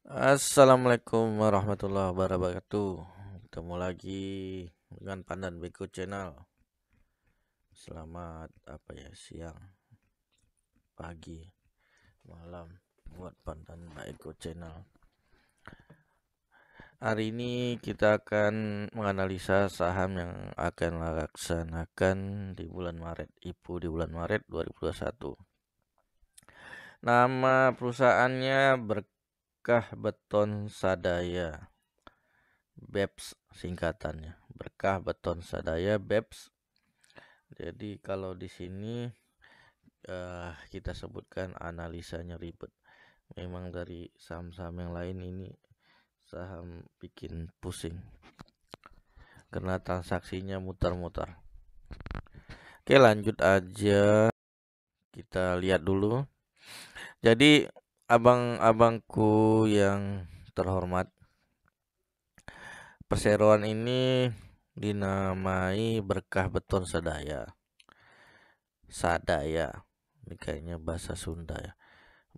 Assalamualaikum warahmatullahi wabarakatuh. Ketemu lagi dengan Pandan Beko Channel. Selamat siang, pagi, malam buat Pandan Beko Channel. Hari ini kita akan menganalisa saham yang akan dilaksanakan di bulan Maret, IPO di bulan Maret 2021. Nama perusahaannya Berkah Beton Sadaya. BEPS singkatannya, Berkah Beton Sadaya BEPS. Jadi kalau di sini kita sebutkan analisanya ribet. Memang dari saham-saham yang lain ini saham bikin pusing karena transaksinya muter-muter. Oke, lanjut aja, kita lihat dulu. Jadi abang-abangku yang terhormat, perseroan ini dinamai Berkah Beton Sadaya. Ini kayaknya bahasa Sunda ya.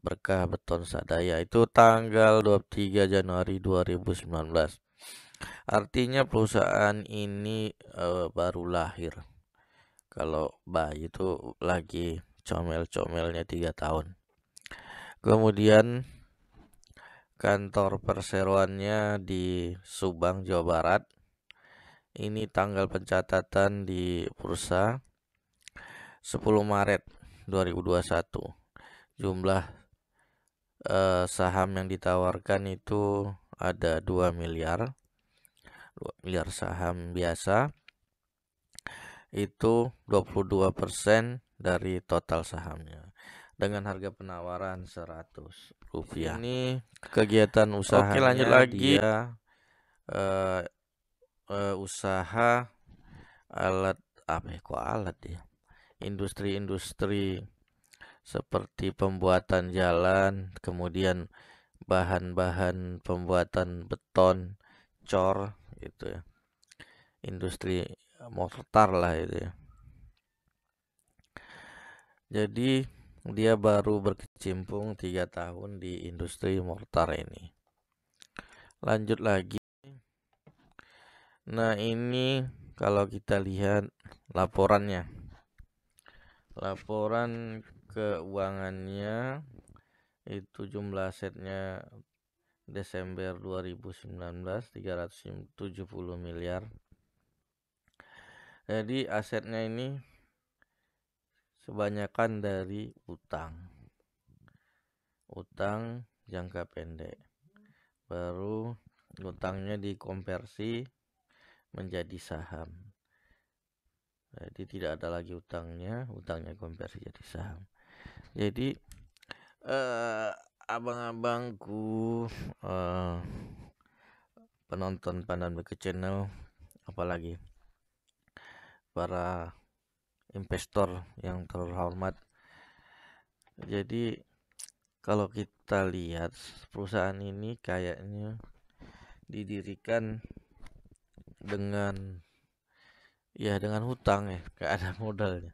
Berkah Beton Sadaya itu tanggal 23 Januari 2019. Artinya perusahaan ini baru lahir. Kalau bayi itu lagi comel-comelnya 3 tahun. Kemudian kantor perseroannya di Subang, Jawa Barat. Ini tanggal pencatatan di bursa 10 Maret 2021. Jumlah saham yang ditawarkan itu ada 2 miliar. 2 miliar saham biasa. Itu 22% dari total sahamnya. Dengan harga penawaran Rp100. Ini kegiatan usahanya. Oke, lanjut lagi. Dia usaha alat alat ya, industri-industri seperti pembuatan jalan, kemudian bahan-bahan pembuatan beton, cor gitu ya, industri mortar lah itu ya. Jadi dia baru berkecimpung 3 tahun di industri mortar ini. Lanjut lagi. Nah, ini kalau kita lihat laporannya, laporan keuangannya itu jumlah asetnya Desember 2019 370 miliar. Jadi asetnya ini kebanyakan dari utang jangka pendek, baru utangnya dikonversi menjadi saham. Jadi tidak ada lagi utangnya konversi jadi saham. Jadi abang-abangku penonton Pandan Beko Channel, apalagi para investor yang terhormat. Jadi kalau kita lihat perusahaan ini kayaknya didirikan dengan hutang ya, gak ada modalnya.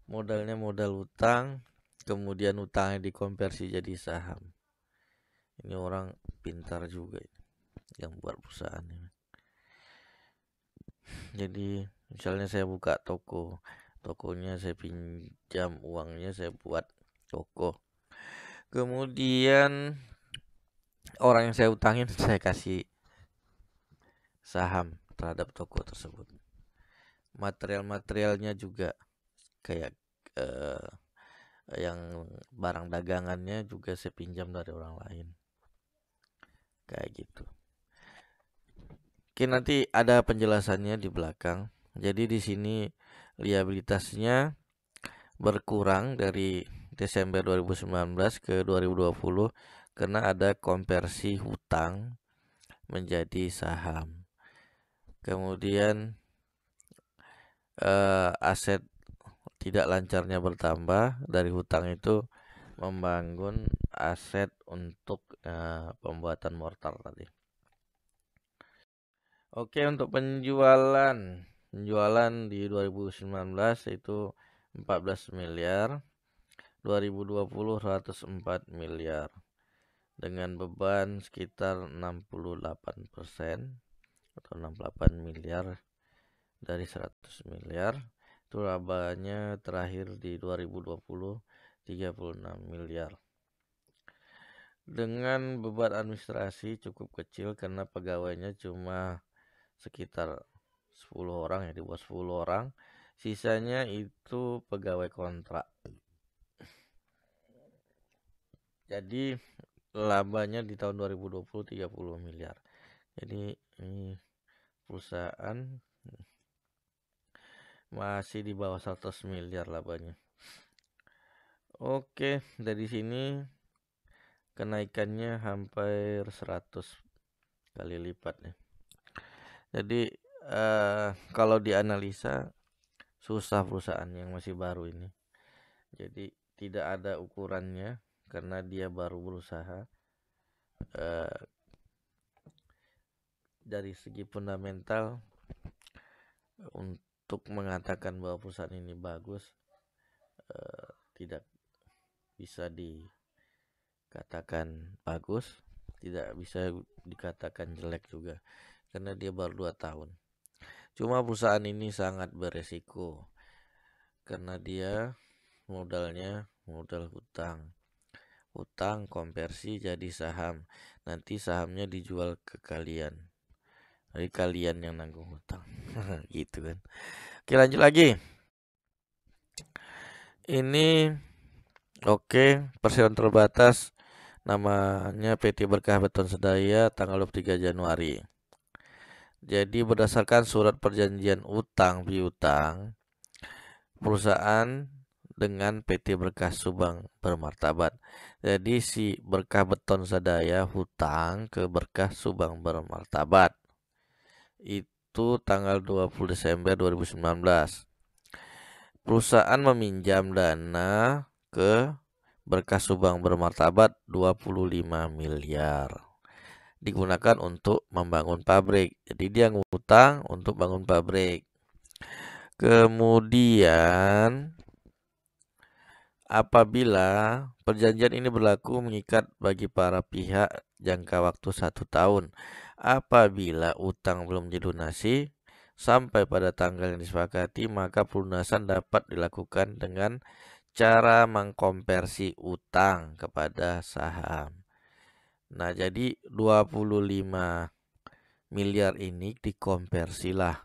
Modalnya modal utang, kemudian utangnya dikonversi jadi saham. Ini orang pintar juga yang buat perusahaan ini. Jadi misalnya saya buka tokonya saya pinjam uangnya, saya buat toko. Kemudian orang yang saya utangin saya kasih saham terhadap toko tersebut. Material-materialnya juga kayak yang barang dagangannya juga saya pinjam dari orang lain. Kayak gitu. Oke, nanti ada penjelasannya di belakang. Jadi di sini liabilitasnya berkurang dari Desember 2019 ke 2020 karena ada konversi hutang menjadi saham. Kemudian aset tidak lancarnya bertambah, dari hutang itu membangun aset untuk pembuatan mortar tadi. Oke, untuk penjualan di 2019 itu 14 miliar, 2020 104 miliar. dengan beban sekitar 68% atau 68 miliar dari 100 miliar. Itu labanya terakhir di 2020 36 miliar. Dengan beban administrasi cukup kecil karena pegawainya cuma sekitar 10 orang ya, dibuat 10 orang. Sisanya itu pegawai kontrak. Jadi labanya di tahun 2020 30 miliar. Jadi ini perusahaan masih di bawah 100 miliar labanya. Oke, dari sini kenaikannya hampir 100 kali lipat ya. Jadi kalau dianalisa susah perusahaan yang masih baru ini. Jadi tidak ada ukurannya karena dia baru berusaha. Dari segi fundamental untuk mengatakan bahwa perusahaan ini bagus tidak bisa dikatakan bagus, tidak bisa dikatakan jelek juga karena dia baru 2 tahun. Cuma perusahaan ini sangat beresiko karena dia modalnya modal hutang konversi jadi saham, nanti sahamnya dijual ke kalian, jadi kalian yang nanggung hutang. Gitu kan. Oke, lanjut lagi. Ini perseroan terbatas, namanya PT Berkah Beton Sedaya, tanggal 23 Januari. Jadi berdasarkan surat perjanjian utang piutang perusahaan dengan PT Berkah Subang Bermartabat. Jadi si Berkah Beton Sedaya hutang ke Berkah Subang Bermartabat. Itu tanggal 20 Desember 2019. Perusahaan meminjam dana ke Berkah Subang Bermartabat 25 miliar. Digunakan untuk membangun pabrik. Jadi dia ngutang untuk bangun pabrik. Kemudian apabila perjanjian ini berlaku mengikat bagi para pihak jangka waktu 1 tahun. Apabila utang belum dilunasi sampai pada tanggal yang disepakati, maka pelunasan dapat dilakukan dengan cara mengkonversi utang kepada saham. Nah, jadi 25 miliar ini dikonversilah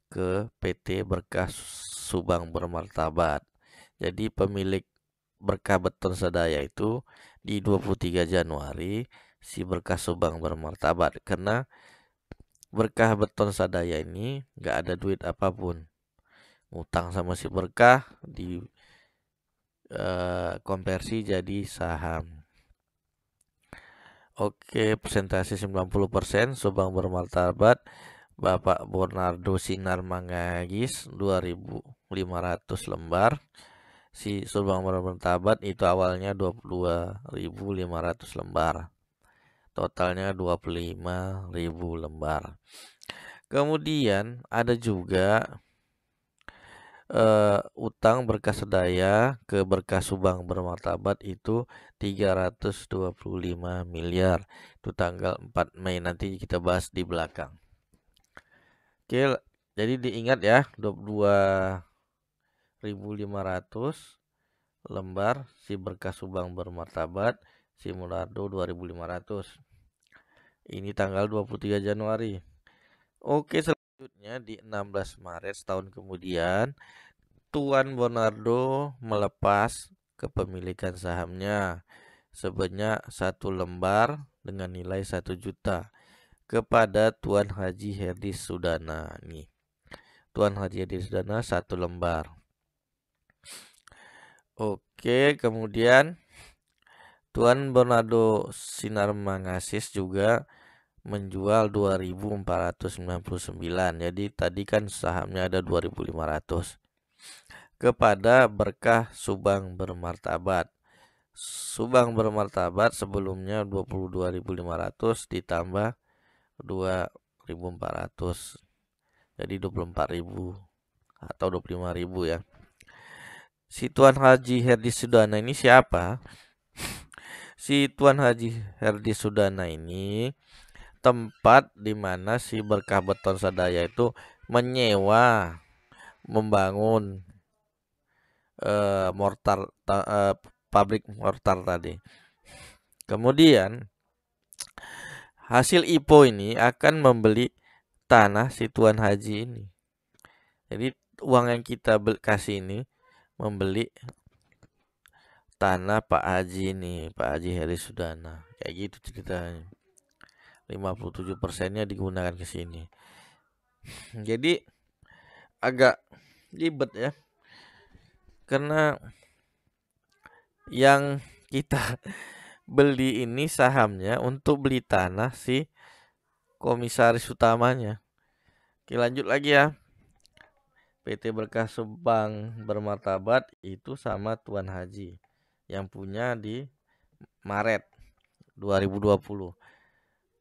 ke PT Berkah Subang Bermartabat. Jadi pemilik Berkah Beton Sedaya itu di 23 Januari si Berkah Subang Bermartabat, karena Berkah Beton Sedaya ini nggak ada duit apapun, utang sama si Berkah di konversi jadi saham. Oke, persentase 90%. Subang Bermartabat Bapak Bernardo Sinar Mangagis 2.500 lembar. Si Subang Bermartabat itu awalnya 22.500 lembar. Totalnya 25.000 lembar. Kemudian ada juga utang Berkah Sedaya ke Berkah Subang Bermartabat itu 325 miliar. Itu tanggal 4 Mei, nanti kita bahas di belakang. Oke, jadi diingat ya, 22.500 lembar si Berkah Subang Bermartabat, si Munardo 2.500. Ini tanggal 23 Januari. Oke, selanjutnya di 16 Maret setahun kemudian Tuan Bernardo melepas kepemilikan sahamnya sebanyak 1 lembar dengan nilai 1 juta kepada Tuan Haji Herdi Sudana. Nih, Tuan Haji Herdi Sudana 1 lembar. Oke, kemudian Tuan Bernardo Sinar Mangasis juga menjual 2.499. Jadi tadi kan sahamnya ada 2.500 kepada Berkah Subang Bermartabat. Subang Bermartabat sebelumnya 22.500 ditambah 2.400. Jadi 24.000 atau 25.000 ya. Si Tuan Haji Herdi Sudana ini siapa? si Tuan Haji Herdi Sudana ini tempat di mana si Berkah Beton Sadaya itu menyewa membangun pabrik mortar tadi. Kemudian hasil IPO ini akan membeli tanah si Tuan Haji ini. Jadi uang yang kita kasih ini membeli tanah Pak Haji ini, Pak Haji Heri Sudana. Kayak gitu ceritanya. 57%-nya digunakan ke sini. Jadi agak ribet ya. Karena yang kita beli ini sahamnya untuk beli tanah si komisaris utamanya. Oke, lanjut lagi ya. PT Berkah Subang Bermartabat itu sama Tuan Haji yang punya di Maret 2020.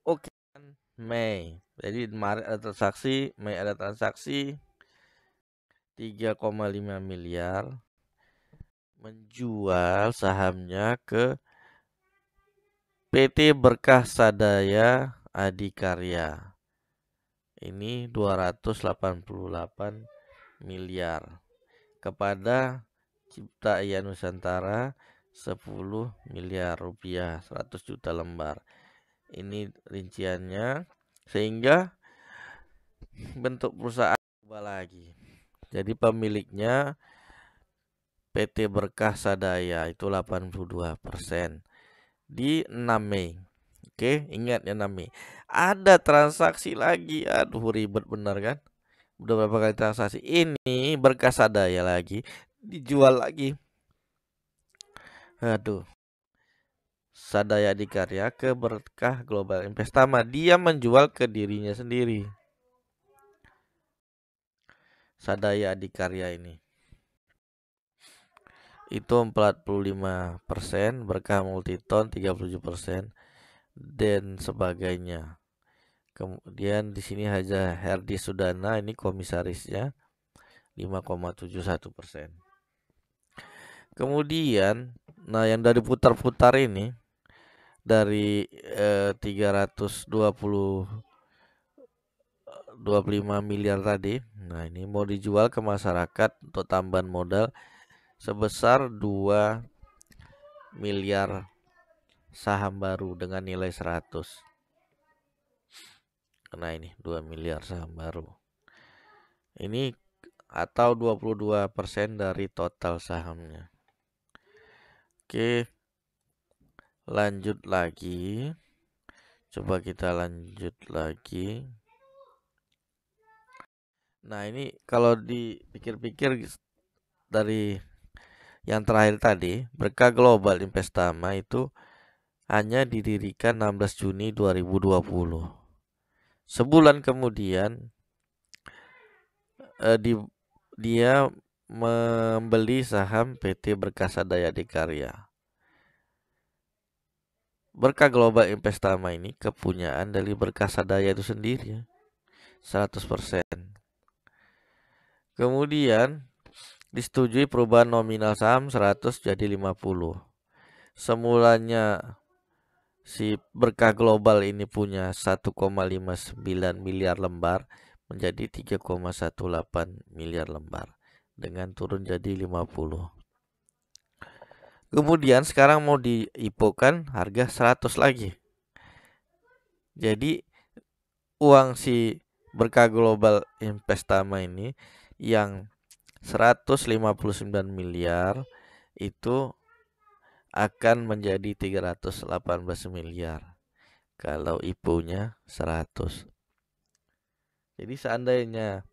Oke, Mei. Jadi Maret ada transaksi, Mei ada transaksi 3,5 miliar menjual sahamnya ke PT Berkah Sadaya Adikarya. Ini 288 miliar kepada Cipta Iya Nusantara 10 miliar rupiah, 100 juta lembar. Ini rinciannya, sehingga bentuk perusahaan berubah lagi. Jadi pemiliknya PT Berkah Sadaya itu 82% di 6 Mei. Oke, ingat ya 6 Mei. Ada transaksi lagi. Aduh, ribet benar kan? Udah berapa kali transaksi. Ini Berkah Sadaya lagi dijual lagi. Aduh. Sadaya Adikarya ke Berkah Global Investama. Dia menjual ke dirinya sendiri. Sadaya Adikarya ini. Itu 45%, Berkah Multiton 37%, dan sebagainya. Kemudian di sini Haji Herdi Sudana ini komisarisnya 5,71%. Kemudian, nah yang dari putar-putar ini dari 325 miliar tadi. Nah, ini mau dijual ke masyarakat untuk tambahan modal sebesar 2 miliar saham baru dengan nilai 100. Nah, ini 2 miliar saham baru. Ini atau 22% dari total sahamnya. Oke. Lanjut lagi. Coba kita lanjut lagi. Nah, ini kalau dipikir-pikir dari yang terakhir tadi, Berkah Global Investama itu hanya didirikan 16 Juni 2020. Sebulan kemudian dia membeli saham PT Berkah Sadaya Adikarya. Berkah Global Investama ini kepunyaan dari Berkah Sadaya itu sendiri, 100%. Kemudian disetujui perubahan nominal saham 100 jadi 50. Semulanya si Berkah Global ini punya 1,59 miliar lembar menjadi 3,18 miliar lembar dengan turun jadi 50. Kemudian sekarang mau diipokan harga 100 lagi. Jadi uang si Berkah Global Investama ini yang 159 miliar itu akan menjadi 318 miliar kalau IPO-nya 100. Jadi seandainya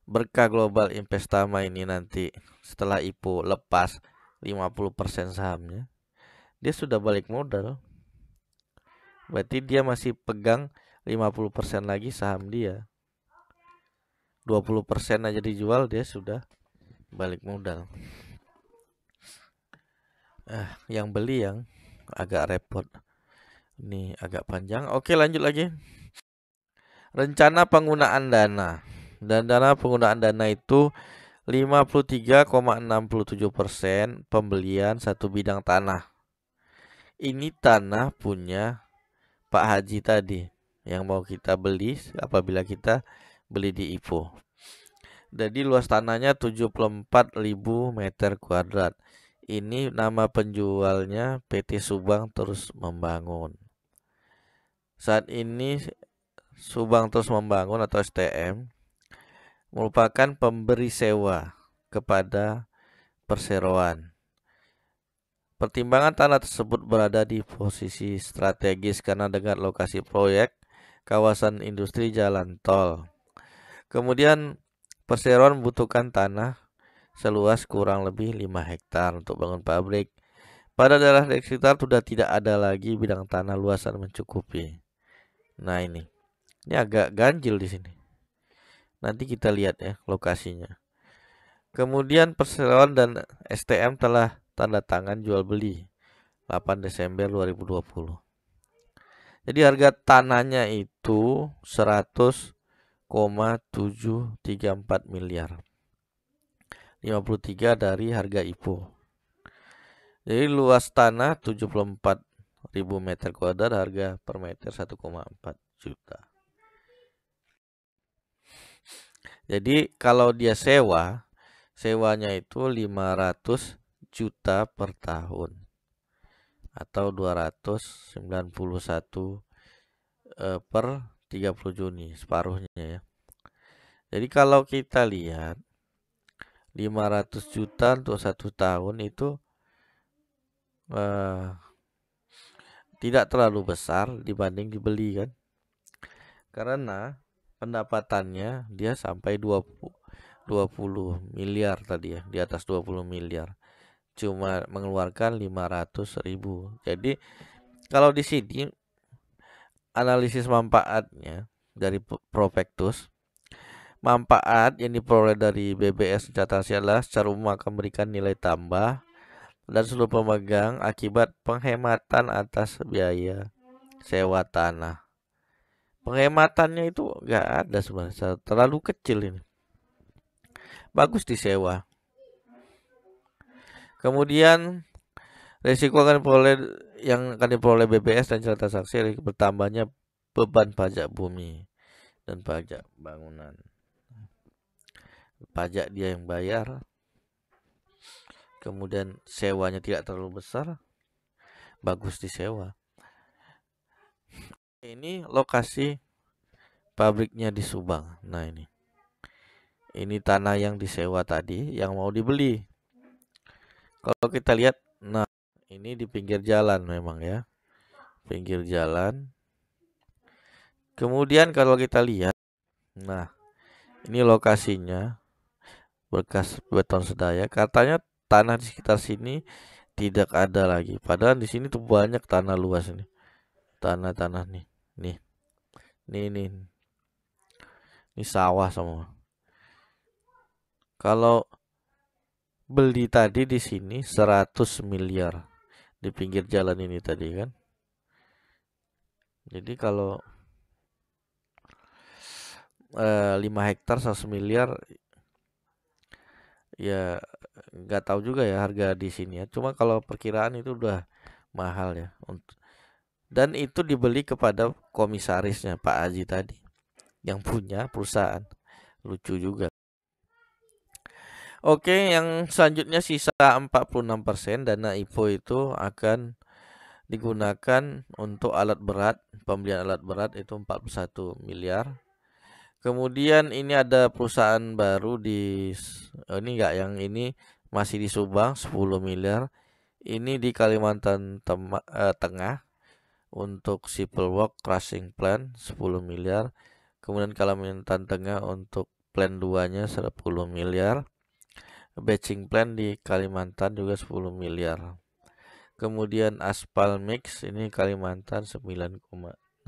Berkah Global Investama ini nanti setelah IPO lepas 50% sahamnya, dia sudah balik modal. Berarti dia masih pegang 50% lagi saham dia. 20% aja dijual, dia sudah balik modal. Yang beli yang agak repot. Ini agak panjang. Oke, lanjut lagi. Rencana penggunaan dana. Dan dana penggunaan dana itu 53,67% pembelian satu bidang tanah. ini tanah punya Pak Haji tadi yang mau kita beli apabila kita beli di IPO. Jadi luas tanahnya 74.000 meter kuadrat. Ini nama penjualnya PT Subang Terus Membangun. Saat ini Subang Terus Membangun atau STM merupakan pemberi sewa kepada perseroan. Pertimbangan tanah tersebut berada di posisi strategis karena dengan lokasi proyek kawasan industri jalan tol. Kemudian perseroan membutuhkan tanah seluas kurang lebih 5 hektar untuk bangun pabrik. Pada daerah di sekitar sudah tidak ada lagi bidang tanah luasan mencukupi. Nah ini agak ganjil di sini. Nanti kita lihat ya lokasinya. Kemudian perseroan dan STM telah tanda tangan jual beli 8 Desember 2020. Jadi harga tanahnya itu 100,734 miliar. 53 dari harga IPO. Jadi luas tanah 74.000 meter kuadrat, harga per meter 1,4 juta. Jadi kalau dia sewanya itu 500 juta per tahun atau 291 per 30 Juni, separuhnya ya. Jadi kalau kita lihat 500 juta untuk 1 tahun itu tidak terlalu besar dibanding dibeli kan. Karena pendapatannya dia sampai 20 miliar tadi ya, di atas 20 miliar. Cuma mengeluarkan 500.000. Jadi kalau di sini analisis manfaatnya dari prospektus, manfaat yang diperoleh dari BBS Investasi adalah secara umum akan memberikan nilai tambah dan seluruh pemegang akibat penghematan atas biaya sewa tanah. Penghematannya itu nggak ada sebenarnya, terlalu kecil ini. Bagus disewa. Kemudian risiko yang akan diperoleh BBS dan cerita saksi bertambahnya beban pajak bumi dan pajak bangunan. Pajak dia yang bayar. Kemudian sewanya tidak terlalu besar, bagus disewa. Ini lokasi pabriknya di Subang. Nah ini tanah yang disewa tadi yang mau dibeli. Kalau kita lihat, nah ini di pinggir jalan memang ya, pinggir jalan. Kemudian kalau kita lihat, nah ini lokasinya bekas beton sedaya. Katanya tanah di sekitar sini tidak ada lagi. Padahal di sini tuh banyak tanah luas ini, tanah-tanah nih. Ini sawah semua. Kalau beli tadi di sini 100 miliar di pinggir jalan ini tadi kan. Jadi kalau 5 hektar 100 miliar ya nggak tahu juga ya harga di sini ya. Cuma kalau perkiraan itu udah mahal ya. Dan itu dibeli kepada komisarisnya Pak Haji tadi yang punya perusahaan. Lucu juga. Oke, yang selanjutnya sisa 46% dana IPO itu akan digunakan untuk alat berat. Pembelian alat berat itu 41 miliar. Kemudian ini ada perusahaan baru ini enggak, yang ini masih di Subang 10 miliar. Ini di Kalimantan Tengah untuk civil work crushing plant 10 miliar. Kemudian Kalimantan Tengah untuk plan 2-nya 10 miliar. Batching plant di Kalimantan juga 10 miliar. Kemudian aspal mix ini Kalimantan 9,6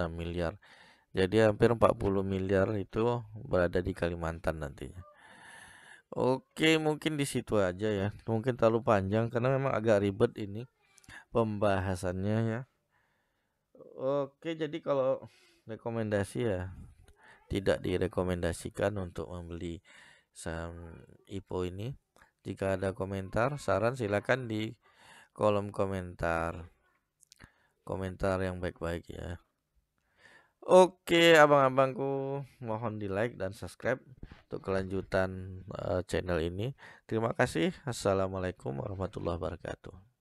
miliar. Jadi hampir 40 miliar itu berada di Kalimantan nantinya. Oke, mungkin di situ aja ya. Mungkin terlalu panjang karena memang agak ribet ini pembahasannya ya. Oke, jadi kalau rekomendasi ya tidak direkomendasikan untuk membeli saham IPO ini. Jika ada komentar, saran silakan di kolom komentar. komentar yang baik-baik ya. Oke, abang-abangku, mohon di-like dan subscribe untuk kelanjutan channel ini. Terima kasih. Assalamualaikum warahmatullahi wabarakatuh.